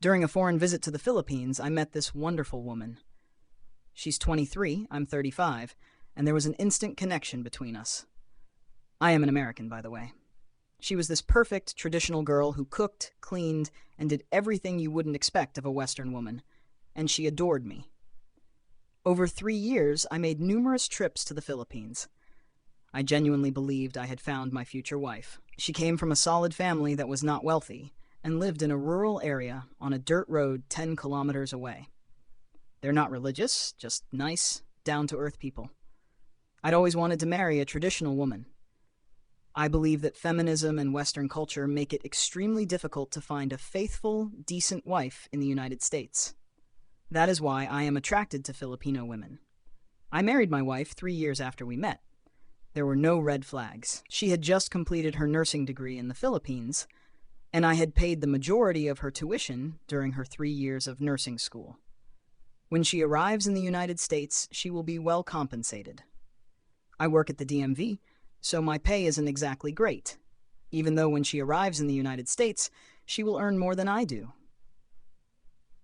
During a foreign visit to the Philippines, I met this wonderful woman. She's 23, I'm 35, and there was an instant connection between us. I am an American, by the way. She was this perfect, traditional girl who cooked, cleaned, and did everything you wouldn't expect of a Western woman, and she adored me. Over 3 years, I made numerous trips to the Philippines. I genuinely believed I had found my future wife. She came from a solid family that was not wealthy, and lived in a rural area on a dirt road 10 kilometers away. They're not religious, just nice, down-to-earth people. I'd always wanted to marry a traditional woman. I believe that feminism and Western culture make it extremely difficult to find a faithful, decent wife in the United States. That is why I am attracted to Filipino women. I married my wife 3 years after we met. There were no red flags. She had just completed her nursing degree in the Philippines, and I had paid the majority of her tuition during her 3 years of nursing school. When she arrives in the United States, she will be well compensated. I work at the DMV, so my pay isn't exactly great, even though when she arrives in the United States, she will earn more than I do.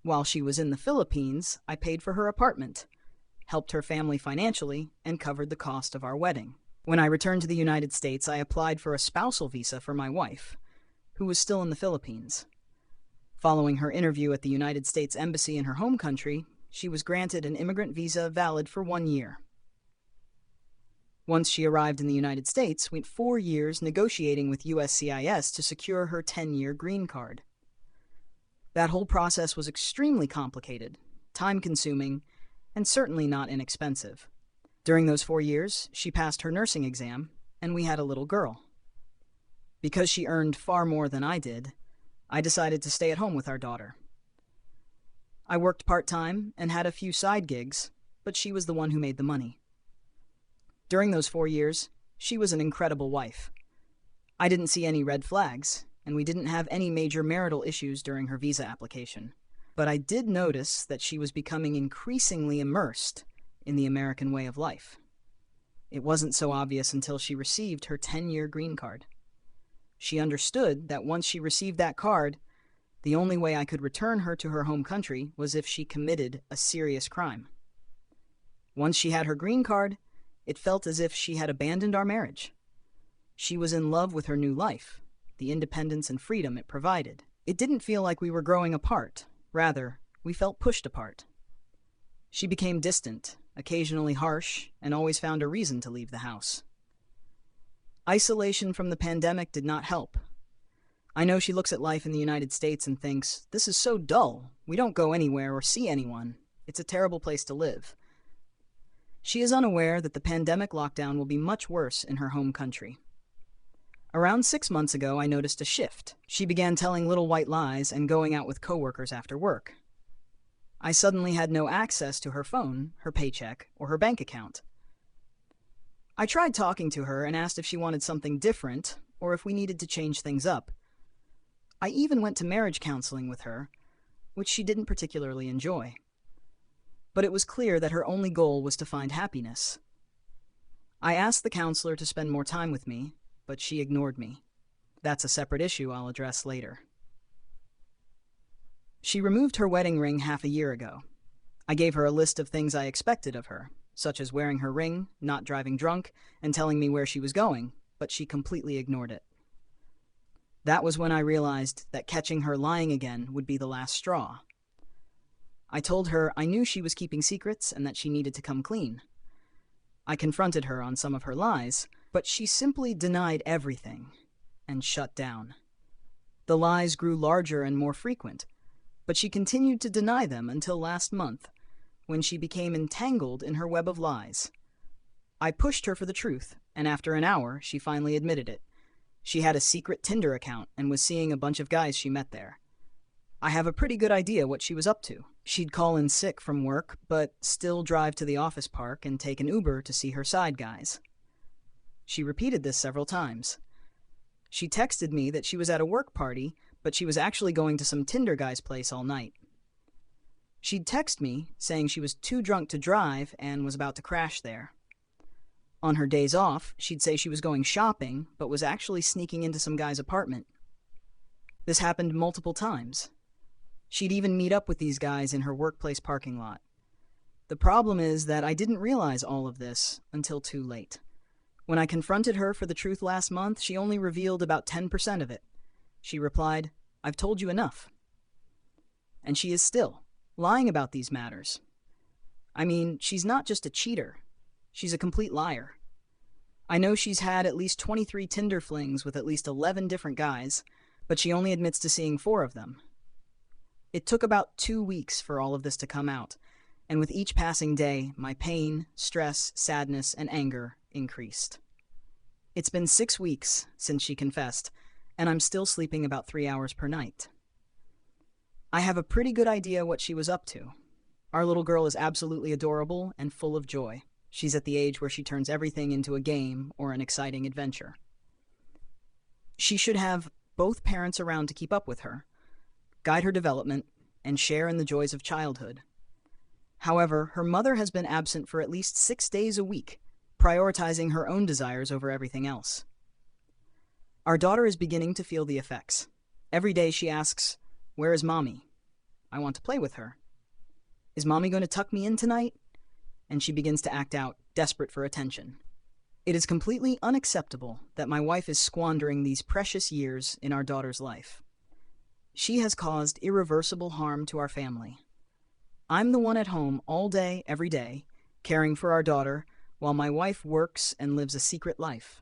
While she was in the Philippines, I paid for her apartment, helped her family financially, and covered the cost of our wedding. When I returned to the United States, I applied for a spousal visa for my wife, who was still in the Philippines. Following her interview at the United States Embassy in her home country, she was granted an immigrant visa valid for 1 year. Once she arrived in the United States, we went 4 years negotiating with USCIS to secure her 10-year green card. That whole process was extremely complicated, time-consuming, and certainly not inexpensive. During those 4 years, she passed her nursing exam, and we had a little girl. Because she earned far more than I did, I decided to stay at home with our daughter. I worked part-time and had a few side gigs, but she was the one who made the money. During those 4 years, she was an incredible wife. I didn't see any red flags, and we didn't have any major marital issues during her visa application. But I did notice that she was becoming increasingly immersed in the American way of life. It wasn't so obvious until she received her 10-year green card. She understood that once she received that card, the only way I could return her to her home country was if she committed a serious crime. Once she had her green card, it felt as if she had abandoned our marriage. She was in love with her new life, the independence and freedom it provided. It didn't feel like we were growing apart. Rather, we felt pushed apart. She became distant, occasionally harsh, and always found a reason to leave the house. Isolation from the pandemic did not help. I know she looks at life in the United States and thinks, "This is so dull. We don't go anywhere or see anyone. It's a terrible place to live." She is unaware that the pandemic lockdown will be much worse in her home country. Around 6 months ago, I noticed a shift. She began telling little white lies and going out with coworkers after work. I suddenly had no access to her phone, her paycheck, or her bank account. I tried talking to her and asked if she wanted something different or if we needed to change things up. I even went to marriage counseling with her, which she didn't particularly enjoy. But it was clear that her only goal was to find happiness. I asked the counselor to spend more time with me, but she ignored me. That's a separate issue I'll address later. She removed her wedding ring half a year ago. I gave her a list of things I expected of her, such as wearing her ring, not driving drunk, and telling me where she was going, but she completely ignored it. That was when I realized that catching her lying again would be the last straw. I told her I knew she was keeping secrets and that she needed to come clean. I confronted her on some of her lies, but she simply denied everything and shut down. The lies grew larger and more frequent, but she continued to deny them until last month, when she became entangled in her web of lies. I pushed her for the truth, and after an hour, she finally admitted it. She had a secret Tinder account and was seeing a bunch of guys she met there. I have a pretty good idea what she was up to. She'd call in sick from work, but still drive to the office park and take an Uber to see her side guys. She repeated this several times. She texted me that she was at a work party, but she was actually going to some Tinder guy's place all night. She'd text me, saying she was too drunk to drive and was about to crash there. On her days off, she'd say she was going shopping, but was actually sneaking into some guy's apartment. This happened multiple times. She'd even meet up with these guys in her workplace parking lot. The problem is that I didn't realize all of this until too late. When I confronted her for the truth last month, she only revealed about 10% of it. She replied, "I've told you enough." And she is still lying about these matters. I mean, she's not just a cheater. She's a complete liar. I know she's had at least 23 Tinder flings with at least 11 different guys, but she only admits to seeing 4 of them. It took about 2 weeks for all of this to come out, and with each passing day, my pain, stress, sadness, and anger increased. It's been 6 weeks since she confessed, and I'm still sleeping about 3 hours per night. I have a pretty good idea what she was up to. Our little girl is absolutely adorable and full of joy. She's at the age where she turns everything into a game or an exciting adventure. She should have both parents around to keep up with her, guide her development, and share in the joys of childhood. However, her mother has been absent for at least 6 days a week, prioritizing her own desires over everything else. Our daughter is beginning to feel the effects. Every day she asks, "Where is Mommy? I want to play with her. Is Mommy going to tuck me in tonight?" And she begins to act out, desperate for attention. It is completely unacceptable that my wife is squandering these precious years in our daughter's life. She has caused irreversible harm to our family. I'm the one at home all day, every day, caring for our daughter, while my wife works and lives a secret life.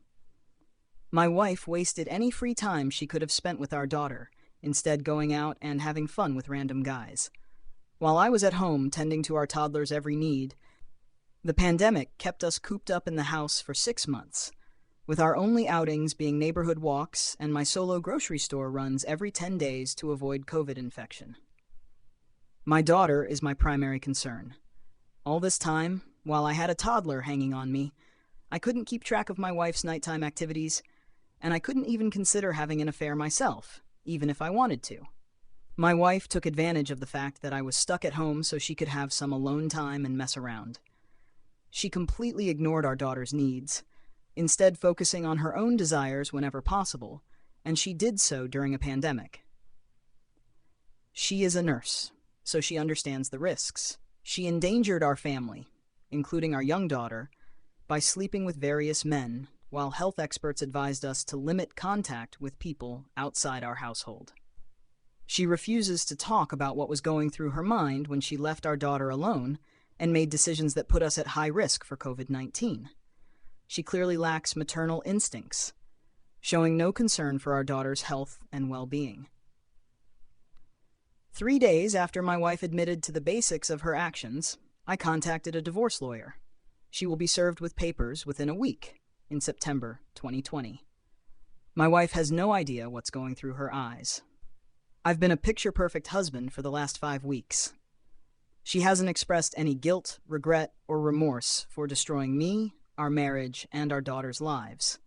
My wife wasted any free time she could have spent with our daughter, instead going out and having fun with random guys. While I was at home tending to our toddler's every need, the pandemic kept us cooped up in the house for 6 months, with our only outings being neighborhood walks and my solo grocery store runs every 10 days to avoid COVID infection. My daughter is my primary concern. All this time, while I had a toddler hanging on me, I couldn't keep track of my wife's nighttime activities, and I couldn't even consider having an affair myself, even if I wanted to. My wife took advantage of the fact that I was stuck at home so she could have some alone time and mess around. She completely ignored our daughter's needs, instead focusing on her own desires whenever possible, and she did so during a pandemic. She is a nurse, so she understands the risks. She endangered our family, including our young daughter, by sleeping with various men, while health experts advised us to limit contact with people outside our household. She refuses to talk about what was going through her mind when she left our daughter alone and made decisions that put us at high risk for COVID-19. She clearly lacks maternal instincts, showing no concern for our daughter's health and well-being. 3 days after my wife admitted to the basics of her actions, I contacted a divorce lawyer. She will be served with papers within a week, in September 2020. My wife has no idea what's going through her eyes. I've been a picture-perfect husband for the last 5 weeks. She hasn't expressed any guilt, regret, or remorse for destroying me, our marriage, and our daughter's lives.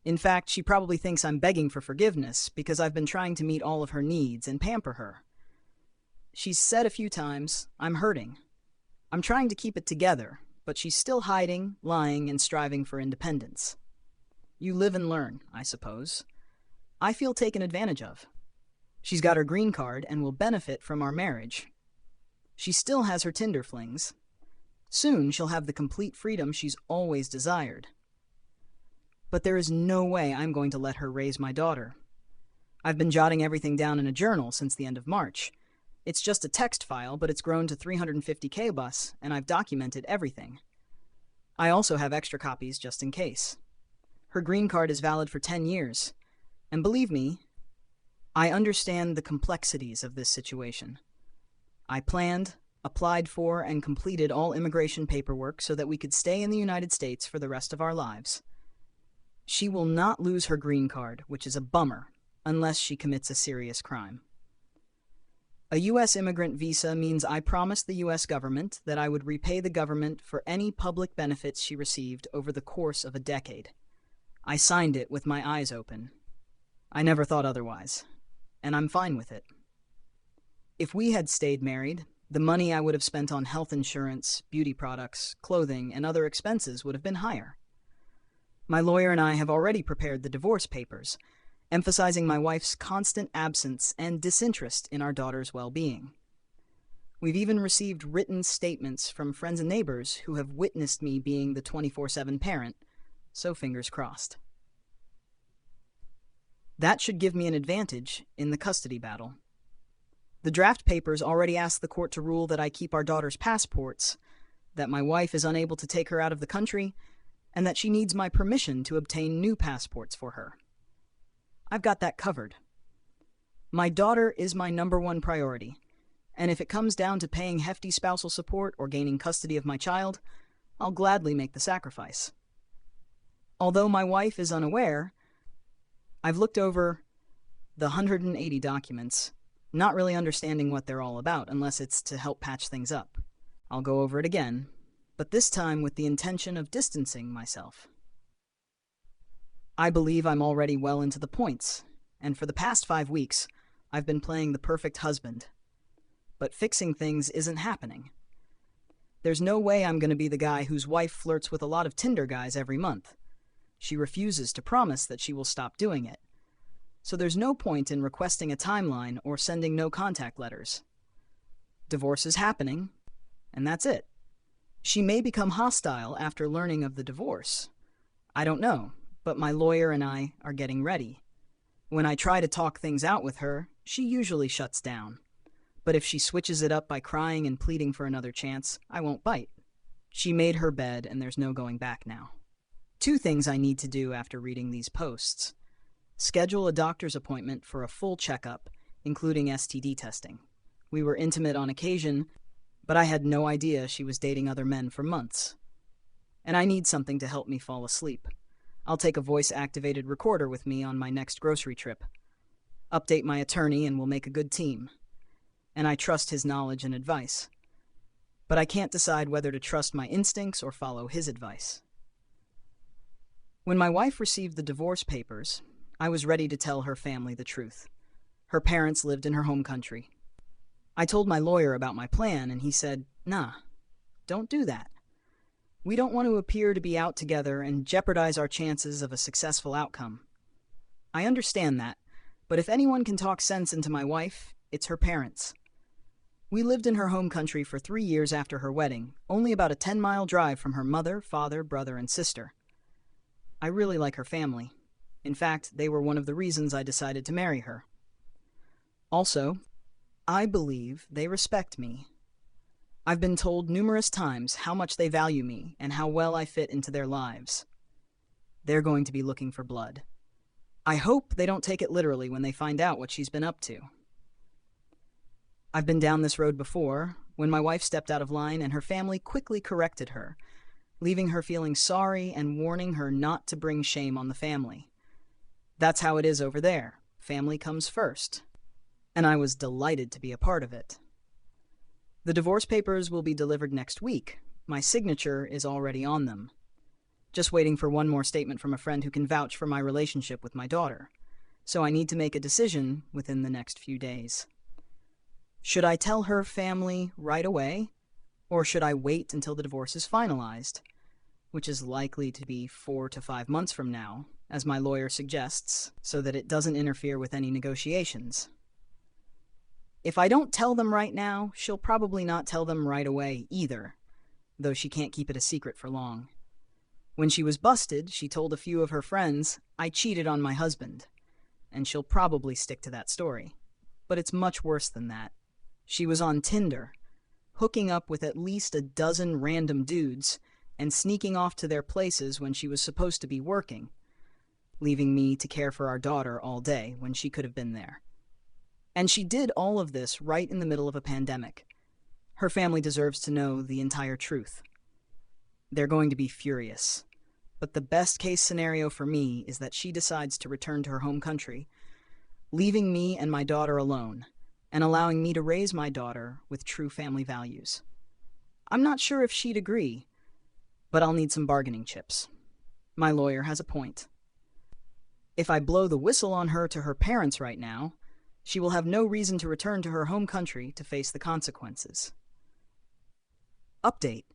In fact, she probably thinks I'm begging for forgiveness because I've been trying to meet all of her needs and pamper her. She's said a few times, "I'm hurting. I'm trying to keep it together," but she's still hiding, lying, and striving for independence. You live and learn, I suppose. I feel taken advantage of. She's got her green card and will benefit from our marriage. She still has her Tinder flings. Soon she'll have the complete freedom she's always desired. But there is no way I'm going to let her raise my daughter. I've been jotting everything down in a journal since the end of March. It's just a text file, but it's grown to 350 kbus, and I've documented everything. I also have extra copies just in case. Her green card is valid for 10 years, and believe me, I understand the complexities of this situation. I planned, applied for, and completed all immigration paperwork so that we could stay in the United States for the rest of our lives. She will not lose her green card, which is a bummer, unless she commits a serious crime. A U.S. immigrant visa means I promised the U.S. government that I would repay the government for any public benefits she received over the course of a decade. I signed it with my eyes open. I never thought otherwise, and I'm fine with it. If we had stayed married, the money I would have spent on health insurance, beauty products, clothing, and other expenses would have been higher. My lawyer and I have already prepared the divorce papers, emphasizing my wife's constant absence and disinterest in our daughter's well-being. We've even received written statements from friends and neighbors who have witnessed me being the 24/7 parent, so fingers crossed. That should give me an advantage in the custody battle. The draft papers already ask the court to rule that I keep our daughter's passports, that my wife is unable to take her out of the country, and that she needs my permission to obtain new passports for her. I've got that covered. My daughter is my #1 priority, and if it comes down to paying hefty spousal support or gaining custody of my child, I'll gladly make the sacrifice. Although my wife is unaware, I've looked over the 180 documents, not really understanding what they're all about unless it's to help patch things up. I'll go over it again, but this time with the intention of distancing myself. I believe I'm already well into the points, and for the past 5 weeks, I've been playing the perfect husband. But fixing things isn't happening. There's no way I'm going to be the guy whose wife flirts with a lot of Tinder guys every month. She refuses to promise that she will stop doing it. So there's no point in requesting a timeline or sending no contact letters. Divorce is happening, and that's it. She may become hostile after learning of the divorce. I don't know, but my lawyer and I are getting ready. When I try to talk things out with her, she usually shuts down. But if she switches it up by crying and pleading for another chance, I won't bite. She made her bed, and there's no going back now. 2 things I need to do after reading these posts. Schedule a doctor's appointment for a full checkup, including STD testing. We were intimate on occasion, but I had no idea she was dating other men for months. And I need something to help me fall asleep. I'll take a voice-activated recorder with me on my next grocery trip. Update my attorney and we'll make a good team. And I trust his knowledge and advice. But I can't decide whether to trust my instincts or follow his advice. When my wife received the divorce papers, I was ready to tell her family the truth. Her parents lived in her home country. I told my lawyer about my plan, and he said, "Nah, don't do that. We don't want to appear to be out together and jeopardize our chances of a successful outcome." I understand that, but if anyone can talk sense into my wife, it's her parents. We lived in her home country for 3 years after her wedding, only about a 10-mile drive from her mother, father, brother, and sister. I really like her family. In fact, they were one of the reasons I decided to marry her. Also, I believe they respect me. I've been told numerous times how much they value me and how well I fit into their lives. They're going to be looking for blood. I hope they don't take it literally when they find out what she's been up to. I've been down this road before, when my wife stepped out of line and her family quickly corrected her, leaving her feeling sorry and warning her not to bring shame on the family. That's how it is over there. Family comes first. And I was delighted to be a part of it. The divorce papers will be delivered next week. My signature is already on them. Just waiting for one more statement from a friend who can vouch for my relationship with my daughter. So I need to make a decision within the next few days. Should I tell her family right away? Or should I wait until the divorce is finalized, which is likely to be 4 to 5 months from now, as my lawyer suggests, so that it doesn't interfere with any negotiations? If I don't tell them right now, she'll probably not tell them right away either, though she can't keep it a secret for long. When she was busted, she told a few of her friends, "I cheated on my husband," and she'll probably stick to that story. But it's much worse than that. She was on Tinder, hooking up with at least a dozen random dudes and sneaking off to their places when she was supposed to be working, leaving me to care for our daughter all day when she could have been there. And she did all of this right in the middle of a pandemic. Her family deserves to know the entire truth. They're going to be furious. But the best case scenario for me is that she decides to return to her home country, leaving me and my daughter alone, and allowing me to raise my daughter with true family values. I'm not sure if she'd agree, but I'll need some bargaining chips. My lawyer has a point. If I blow the whistle on her to her parents right now, she will have no reason to return to her home country to face the consequences. Update.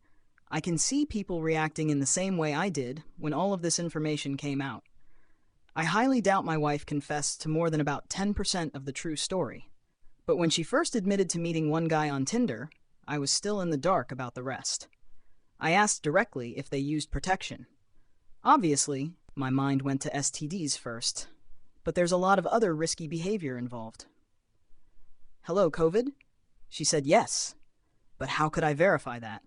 I can see people reacting in the same way I did when all of this information came out. I highly doubt my wife confessed to more than about 10% of the true story. But when she first admitted to meeting one guy on Tinder, I was still in the dark about the rest. I asked directly if they used protection. Obviously, my mind went to STDs first, but there's a lot of other risky behavior involved. "Hello, COVID?" She said yes, but how could I verify that?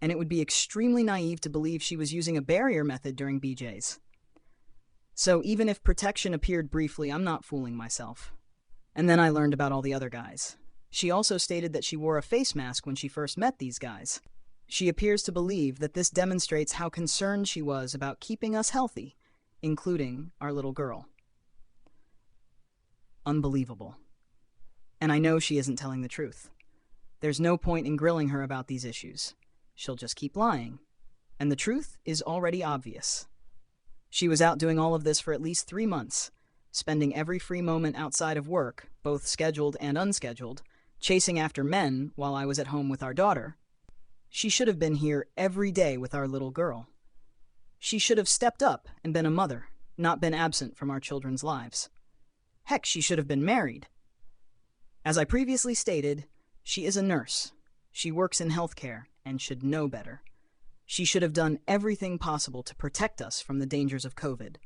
And it would be extremely naive to believe she was using a barrier method during BJ's. So even if protection appeared briefly, I'm not fooling myself. And then I learned about all the other guys. She also stated that she wore a face mask when she first met these guys. She appears to believe that this demonstrates how concerned she was about keeping us healthy, including our little girl. Unbelievable. And I know she isn't telling the truth. There's no point in grilling her about these issues. She'll just keep lying. And the truth is already obvious. She was out doing all of this for at least 3 months, spending every free moment outside of work, both scheduled and unscheduled, chasing after men while I was at home with our daughter. She should have been here every day with our little girl. She should have stepped up and been a mother, not been absent from our children's lives. Heck, she should have been married. As I previously stated, she is a nurse. She works in healthcare and should know better. She should have done everything possible to protect us from the dangers of COVID.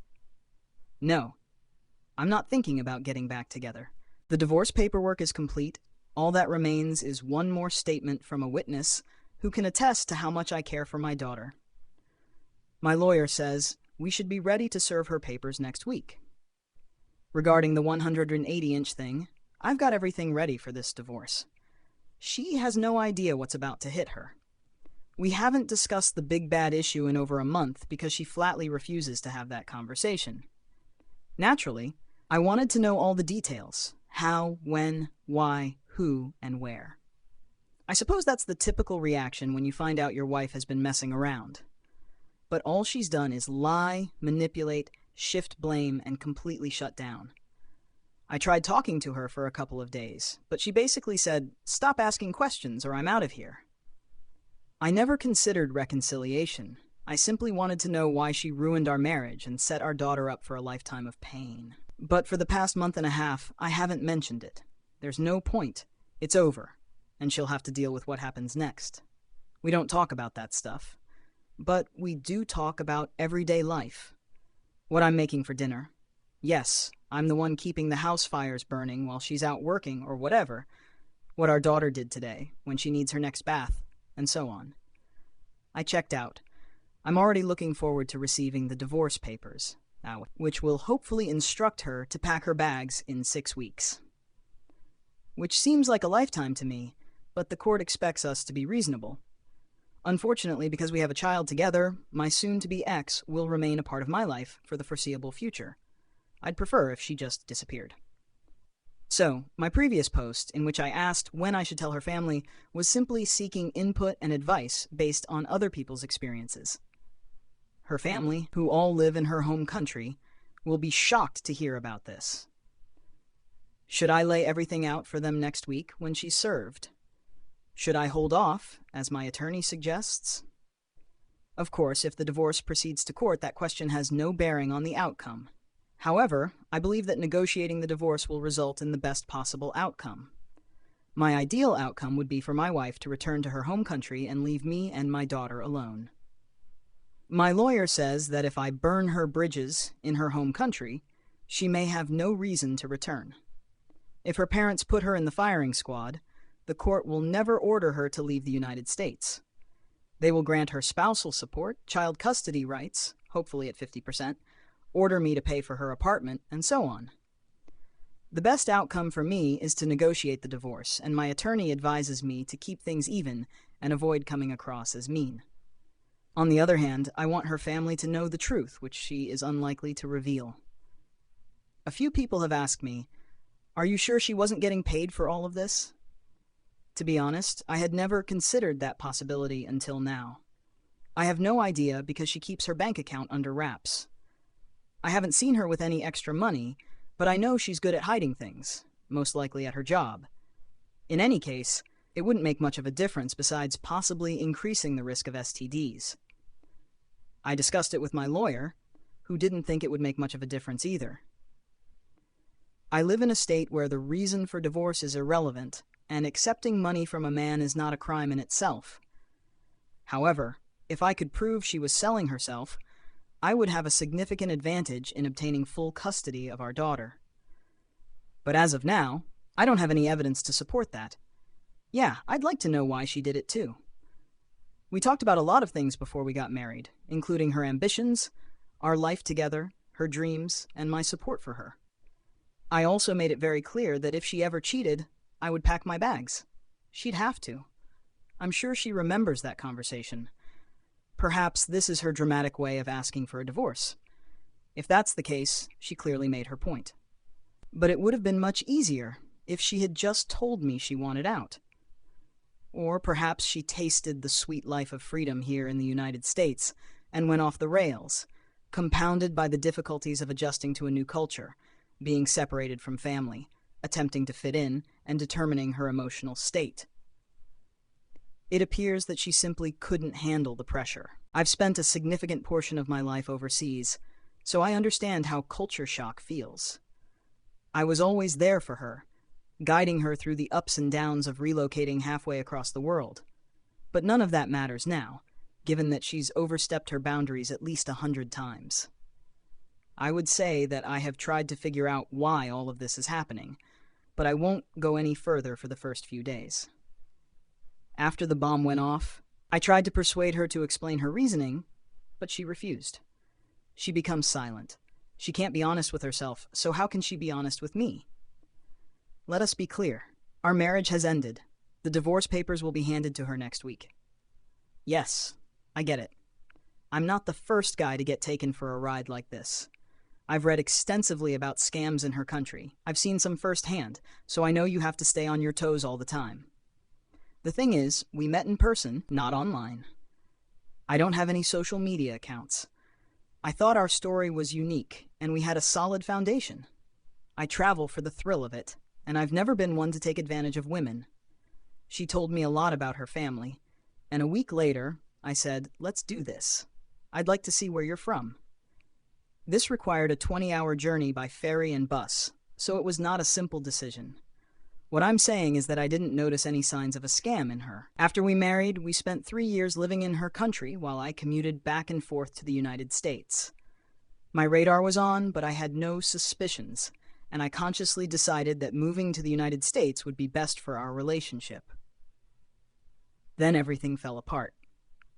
No, I'm not thinking about getting back together. The divorce paperwork is complete. All that remains is one more statement from a witness who can attest to how much I care for my daughter. My lawyer says we should be ready to serve her papers next week. Regarding the 180-inch thing, I've got everything ready for this divorce. She has no idea what's about to hit her. We haven't discussed the big bad issue in over a month because she flatly refuses to have that conversation. Naturally, I wanted to know all the details: how, when, why, who, and where. I suppose that's the typical reaction when you find out your wife has been messing around. But all she's done is lie, manipulate, shift blame, and completely shut down. I tried talking to her for a couple of days, but she basically said, "Stop asking questions or I'm out of here." I never considered reconciliation. I simply wanted to know why she ruined our marriage and set our daughter up for a lifetime of pain. But for the past month and a half, I haven't mentioned it. There's no point. It's over, and she'll have to deal with what happens next. We don't talk about that stuff. But we do talk about everyday life. What I'm making for dinner. Yes, I'm the one keeping the house fires burning while she's out working or whatever. What our daughter did today, when she needs her next bath, and so on. I checked out. I'm already looking forward to receiving the divorce papers, which will hopefully instruct her to pack her bags in 6 weeks. Which seems like a lifetime to me, but the court expects us to be reasonable. Unfortunately, because we have a child together, my soon-to-be ex will remain a part of my life for the foreseeable future. I'd prefer if she just disappeared. So, my previous post, in which I asked when I should tell her family, was simply seeking input and advice based on other people's experiences. Her family, who all live in her home country, will be shocked to hear about this. Should I lay everything out for them next week when she's served? Should I hold off, as my attorney suggests? Of course, if the divorce proceeds to court, that question has no bearing on the outcome. However, I believe that negotiating the divorce will result in the best possible outcome. My ideal outcome would be for my wife to return to her home country and leave me and my daughter alone. My lawyer says that if I burn her bridges in her home country, she may have no reason to return. If her parents put her in the firing squad, the court will never order her to leave the United States. They will grant her spousal support, child custody rights, hopefully at 50%, order me to pay for her apartment, and so on. The best outcome for me is to negotiate the divorce, and my attorney advises me to keep things even and avoid coming across as mean. On the other hand, I want her family to know the truth, which she is unlikely to reveal. A few people have asked me, "Are you sure she wasn't getting paid for all of this?" To be honest, I had never considered that possibility until now. I have no idea because she keeps her bank account under wraps. I haven't seen her with any extra money, but I know she's good at hiding things, most likely at her job. In any case, it wouldn't make much of a difference besides possibly increasing the risk of STDs. I discussed it with my lawyer, who didn't think it would make much of a difference either. I live in a state where the reason for divorce is irrelevant, and accepting money from a man is not a crime in itself. However, if I could prove she was selling herself, I would have a significant advantage in obtaining full custody of our daughter. But as of now, I don't have any evidence to support that. Yeah, I'd like to know why she did it too. We talked about a lot of things before we got married, including her ambitions, our life together, her dreams, and my support for her. I also made it very clear that if she ever cheated, I would pack my bags. She'd have to. I'm sure she remembers that conversation. Perhaps this is her dramatic way of asking for a divorce. If that's the case, she clearly made her point. But it would have been much easier if she had just told me she wanted out. Or perhaps she tasted the sweet life of freedom here in the United States and went off the rails, compounded by the difficulties of adjusting to a new culture, being separated from family, attempting to fit in, and determining her emotional state. It appears that she simply couldn't handle the pressure. I've spent a significant portion of my life overseas, so I understand how culture shock feels. I was always there for her, guiding her through the ups and downs of relocating halfway across the world. But none of that matters now, given that she's overstepped her boundaries at least 100 times. I would say that I have tried to figure out why all of this is happening, but I won't go any further for the first few days. After the bomb went off, I tried to persuade her to explain her reasoning, but she refused. She becomes silent. She can't be honest with herself, so how can she be honest with me? Let us be clear. Our marriage has ended. The divorce papers will be handed to her next week. Yes, I get it. I'm not the first guy to get taken for a ride like this. I've read extensively about scams in her country. I've seen some firsthand, so I know you have to stay on your toes all the time. The thing is, we met in person, not online. I don't have any social media accounts. I thought our story was unique, and we had a solid foundation. I travel for the thrill of it, and I've never been one to take advantage of women. She told me a lot about her family, and a week later, I said, let's do this. I'd like to see where you're from. This required a 20-hour journey by ferry and bus, so it was not a simple decision. What I'm saying is that I didn't notice any signs of a scam in her. After we married, we spent 3 years living in her country while I commuted back and forth to the United States. My radar was on, but I had no suspicions, and I consciously decided that moving to the United States would be best for our relationship. Then everything fell apart.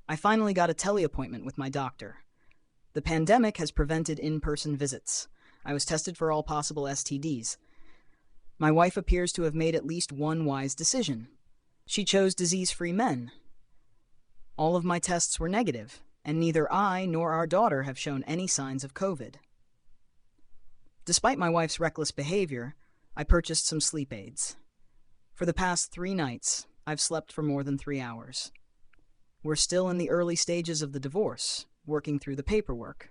I finally got a teleappointment with my doctor. The pandemic has prevented in-person visits. I was tested for all possible STDs. My wife appears to have made at least one wise decision. She chose disease-free men. All of my tests were negative, and neither I nor our daughter have shown any signs of COVID. Despite my wife's reckless behavior, I purchased some sleep aids. For the past 3 nights, I've slept for more than 3 hours. We're still in the early stages of the divorce, working through the paperwork.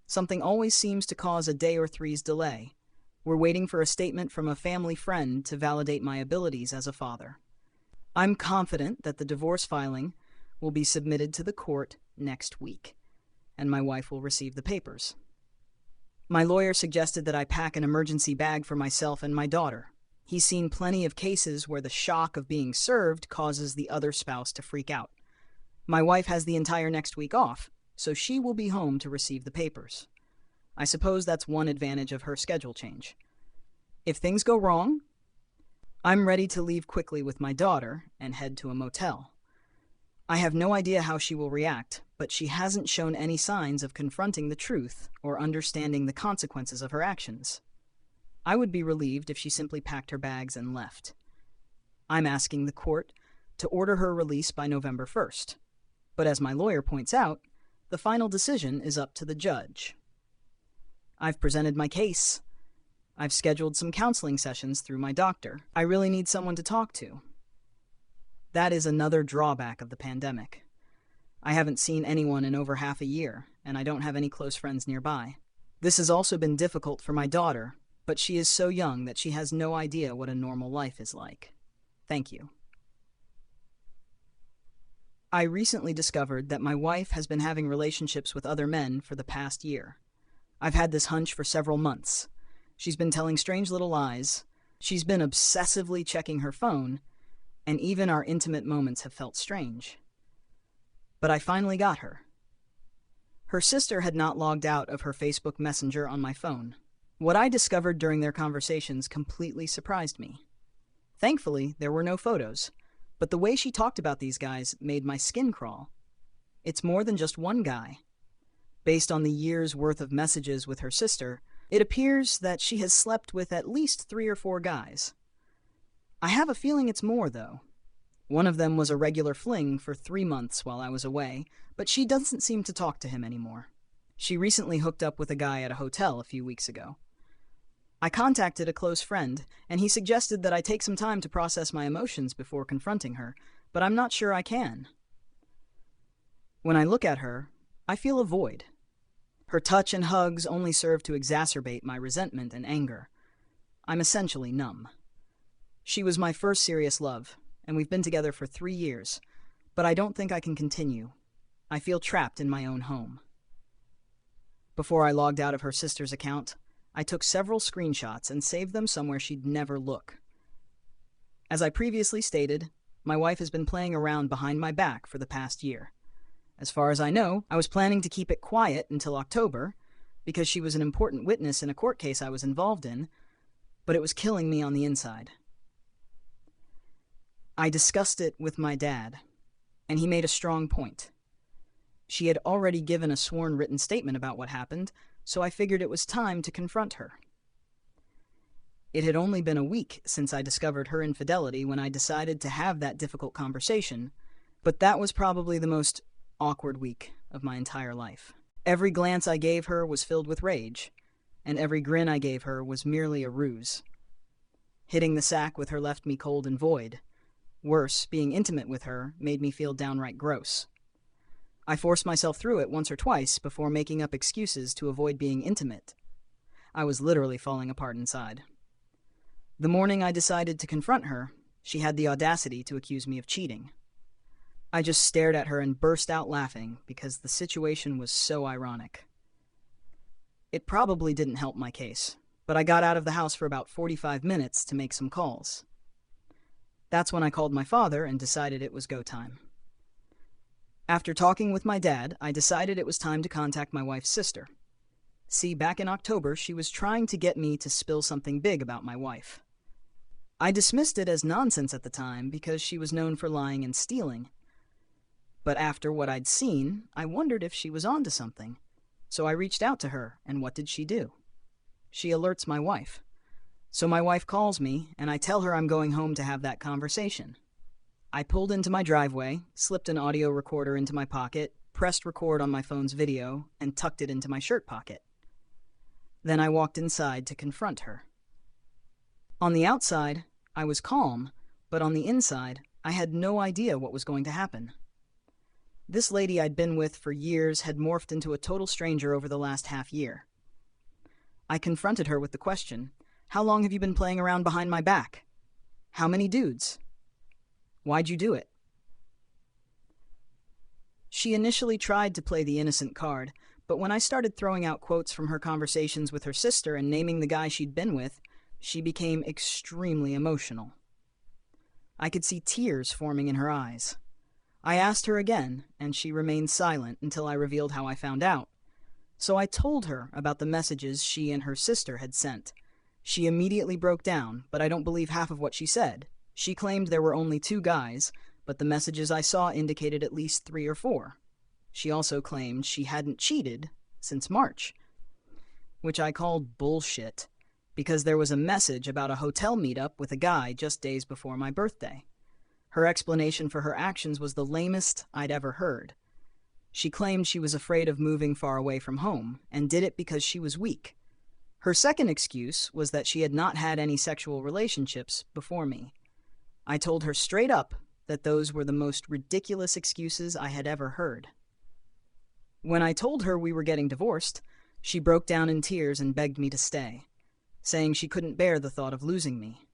Something always seems to cause a day or 3's delay. We're waiting for a statement from a family friend to validate my abilities as a father. I'm confident that the divorce filing will be submitted to the court next week, and my wife will receive the papers. My lawyer suggested that I pack an emergency bag for myself and my daughter. He's seen plenty of cases where the shock of being served causes the other spouse to freak out. My wife has the entire next week off, so she will be home to receive the papers. I suppose that's one advantage of her schedule change. If things go wrong, I'm ready to leave quickly with my daughter and head to a motel. I have no idea how she will react, but she hasn't shown any signs of confronting the truth or understanding the consequences of her actions. I would be relieved if she simply packed her bags and left. I'm asking the court to order her release by November 1st. But as my lawyer points out, the final decision is up to the judge. I've presented my case. I've scheduled some counseling sessions through my doctor. I really need someone to talk to. That is another drawback of the pandemic. I haven't seen anyone in over half a year, and I don't have any close friends nearby. This has also been difficult for my daughter, but she is so young that she has no idea what a normal life is like. Thank you. I recently discovered that my wife has been having relationships with other men for the past year. I've had this hunch for several months. She's been telling strange little lies. She's been obsessively checking her phone, and even our intimate moments have felt strange. But I finally got her. Her sister had not logged out of her Facebook Messenger on my phone. What I discovered during their conversations completely surprised me. Thankfully, there were no photos, but the way she talked about these guys made my skin crawl. It's more than just one guy. Based on the year's worth of messages with her sister, it appears that she has slept with at least 3 or 4 guys. I have a feeling it's more, though. One of them was a regular fling for 3 months while I was away, but she doesn't seem to talk to him anymore. She recently hooked up with a guy at a hotel a few weeks ago. I contacted a close friend, and he suggested that I take some time to process my emotions before confronting her, but I'm not sure I can. When I look at her, I feel a void. Her touch and hugs only serve to exacerbate my resentment and anger. I'm essentially numb. She was my first serious love, and we've been together for 3 years, but I don't think I can continue. I feel trapped in my own home. Before I logged out of her sister's account, I took several screenshots and saved them somewhere she'd never look. As I previously stated, my wife has been playing around behind my back for the past year. As far as I know, I was planning to keep it quiet until October, because she was an important witness in a court case I was involved in, but it was killing me on the inside. I discussed it with my dad, and he made a strong point. She had already given a sworn written statement about what happened, so I figured it was time to confront her. It had only been a week since I discovered her infidelity when I decided to have that difficult conversation, but that was probably the most awkward week of my entire life. Every glance I gave her was filled with rage, and every grin I gave her was merely a ruse. Hitting the sack with her left me cold and void. Worse, being intimate with her made me feel downright gross. I forced myself through it once or twice before making up excuses to avoid being intimate. I was literally falling apart inside. The morning I decided to confront her, she had the audacity to accuse me of cheating. I just stared at her and burst out laughing because the situation was so ironic. It probably didn't help my case, but I got out of the house for about 45 minutes to make some calls. That's when I called my father and decided it was go time. After talking with my dad, I decided it was time to contact my wife's sister. See, back in October, she was trying to get me to spill something big about my wife. I dismissed it as nonsense at the time because she was known for lying and stealing. But after what I'd seen, I wondered if she was onto something. So I reached out to her, and what did she do? She alerts my wife. So my wife calls me, and I tell her I'm going home to have that conversation. I pulled into my driveway, slipped an audio recorder into my pocket, pressed record on my phone's video, and tucked it into my shirt pocket. Then I walked inside to confront her. On the outside, I was calm, but on the inside, I had no idea what was going to happen. This lady I'd been with for years had morphed into a total stranger over the last half year. I confronted her with the question, "How long have you been playing around behind my back? How many dudes? Why'd you do it?" She initially tried to play the innocent card, but when I started throwing out quotes from her conversations with her sister and naming the guy she'd been with, she became extremely emotional. I could see tears forming in her eyes. I asked her again, and she remained silent until I revealed how I found out. So I told her about the messages she and her sister had sent. She immediately broke down, but I don't believe half of what she said. She claimed there were only 2 guys, but the messages I saw indicated at least 3 or 4. She also claimed she hadn't cheated since March, which I called bullshit, because there was a message about a hotel meetup with a guy just days before my birthday. Her explanation for her actions was the lamest I'd ever heard. She claimed she was afraid of moving far away from home, and did it because she was weak. Her second excuse was that she had not had any sexual relationships before me. I told her straight up that those were the most ridiculous excuses I had ever heard. When I told her we were getting divorced, she broke down in tears and begged me to stay, saying she couldn't bear the thought of losing me.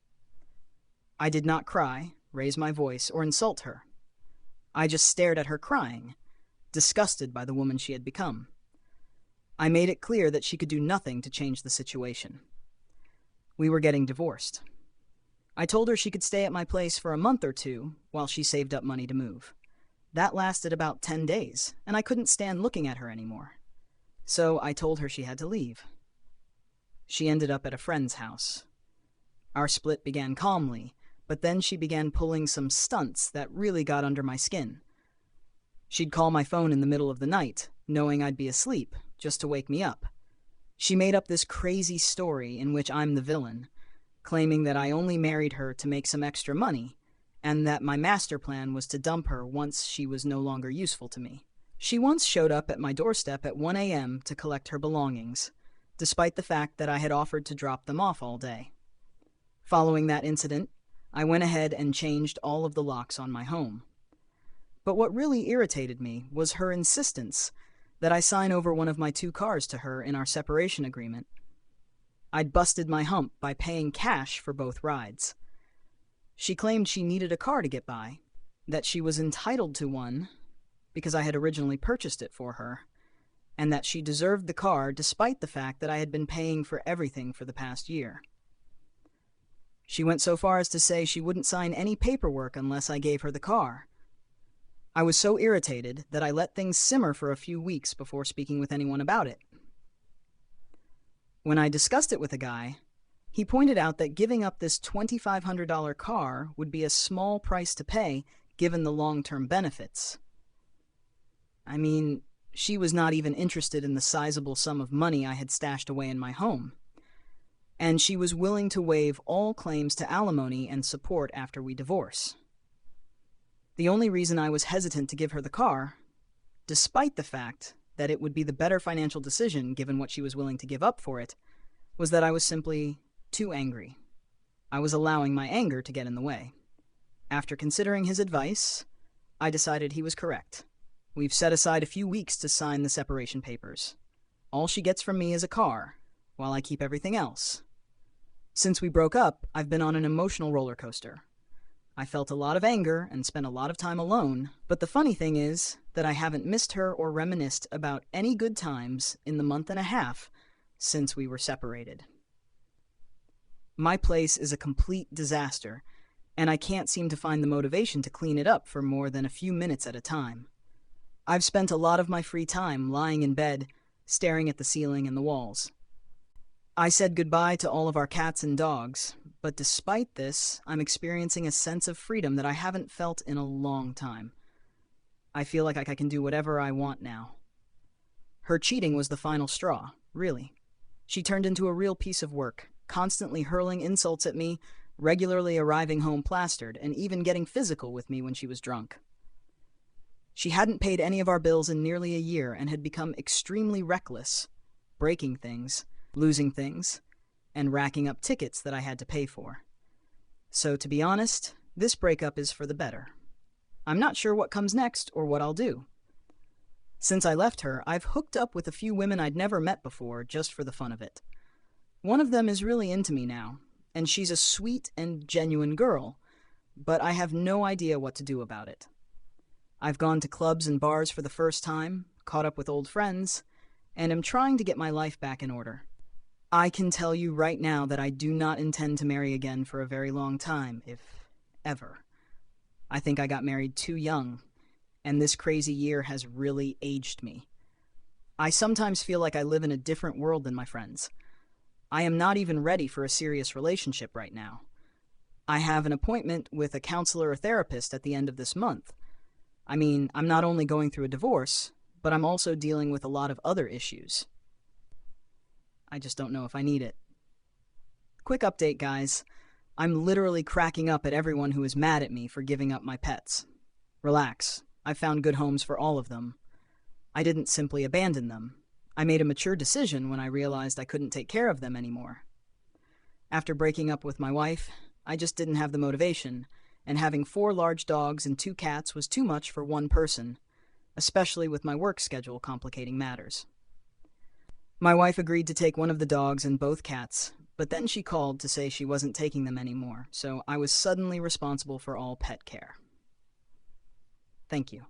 I did not cry, raise my voice, or insult her. I just stared at her crying, disgusted by the woman she had become. I made it clear that she could do nothing to change the situation. We were getting divorced. I told her she could stay at my place for a month or two while she saved up money to move. That lasted about 10 days, and I couldn't stand looking at her anymore. So I told her she had to leave. She ended up at a friend's house. Our split began calmly, but then she began pulling some stunts that really got under my skin. She'd call my phone in the middle of the night, knowing I'd be asleep, just to wake me up. She made up this crazy story in which I'm the villain, claiming that I only married her to make some extra money, and that my master plan was to dump her once she was no longer useful to me. She once showed up at my doorstep at 1 a.m. to collect her belongings, despite the fact that I had offered to drop them off all day. Following that incident, I went ahead and changed all of the locks on my home. But what really irritated me was her insistence that I sign over one of my 2 cars to her in our separation agreement. I'd busted my hump by paying cash for both rides. She claimed she needed a car to get by, that she was entitled to one because I had originally purchased it for her, and that she deserved the car despite the fact that I had been paying for everything for the past year. She went so far as to say she wouldn't sign any paperwork unless I gave her the car. I was so irritated that I let things simmer for a few weeks before speaking with anyone about it. When I discussed it with a guy, he pointed out that giving up this $2,500 car would be a small price to pay given the long-term benefits. I mean, she was not even interested in the sizable sum of money I had stashed away in my home, and she was willing to waive all claims to alimony and support after we divorce. The only reason I was hesitant to give her the car, despite the fact that it would be the better financial decision given what she was willing to give up for it, was that I was simply too angry. I was allowing my anger to get in the way. After considering his advice, I decided he was correct. We've set aside a few weeks to sign the separation papers. All she gets from me is a car, while I keep everything else. Since we broke up, I've been on an emotional roller coaster. I felt a lot of anger and spent a lot of time alone, but the funny thing is that I haven't missed her or reminisced about any good times in the month and a half since we were separated. My place is a complete disaster, and I can't seem to find the motivation to clean it up for more than a few minutes at a time. I've spent a lot of my free time lying in bed, staring at the ceiling and the walls. I said goodbye to all of our cats and dogs, but despite this, I'm experiencing a sense of freedom that I haven't felt in a long time. I feel like I can do whatever I want now. Her cheating was the final straw, really. She turned into a real piece of work, constantly hurling insults at me, regularly arriving home plastered, and even getting physical with me when she was drunk. She hadn't paid any of our bills in nearly a year and had become extremely reckless, breaking things, losing things, and racking up tickets that I had to pay for. So, to be honest, this breakup is for the better. I'm not sure what comes next or what I'll do. Since I left her, I've hooked up with a few women I'd never met before just for the fun of it. One of them is really into me now, and she's a sweet and genuine girl, but I have no idea what to do about it. I've gone to clubs and bars for the first time, caught up with old friends, and am trying to get my life back in order. I can tell you right now that I do not intend to marry again for a very long time, if ever. I think I got married too young, and this crazy year has really aged me. I sometimes feel like I live in a different world than my friends. I am not even ready for a serious relationship right now. I have an appointment with a counselor or therapist at the end of this month. I mean, I'm not only going through a divorce, but I'm also dealing with a lot of other issues. I just don't know if I need it. Quick update, guys. I'm literally cracking up at everyone who is mad at me for giving up my pets. Relax. I found good homes for all of them. I didn't simply abandon them. I made a mature decision when I realized I couldn't take care of them anymore. After breaking up with my wife, I just didn't have the motivation, and having 4 large dogs and 2 cats was too much for one person, especially with my work schedule complicating matters. My wife agreed to take one of the dogs and both cats, but then she called to say she wasn't taking them anymore, so I was suddenly responsible for all pet care. Thank you.